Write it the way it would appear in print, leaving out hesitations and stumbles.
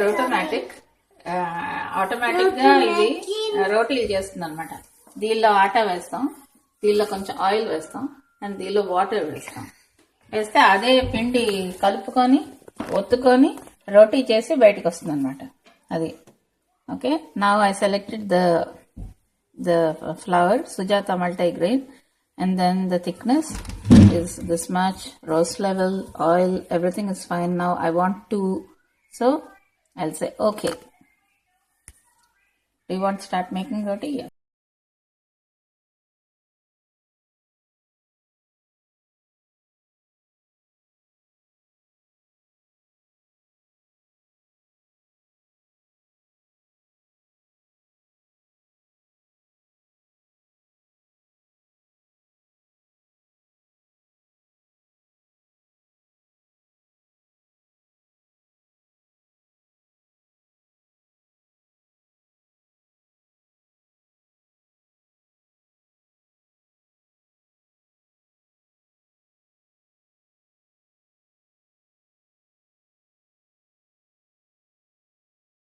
రోటోమాటిక్ automatic గా ఇది రోటీలు చేస్తుంది అనమాట. దీనిలో ఆటా వేస్తాం, దీనిలో కొంచెం ఆయిల్ వేస్తాం అండ్ దీనిలో వాటర్ వేస్తే అదే పిండి కలుపుకొని ఒత్తుకొని రోటీ చేసి బయటకు వస్తుంది అనమాట. అది okay. Now I selected the flour, Sujata multigrain, and then the thickness is this much, roast level, oil, everything is fine. Now I want to, so I'll say okay. Do you want to start making roti? Yeah.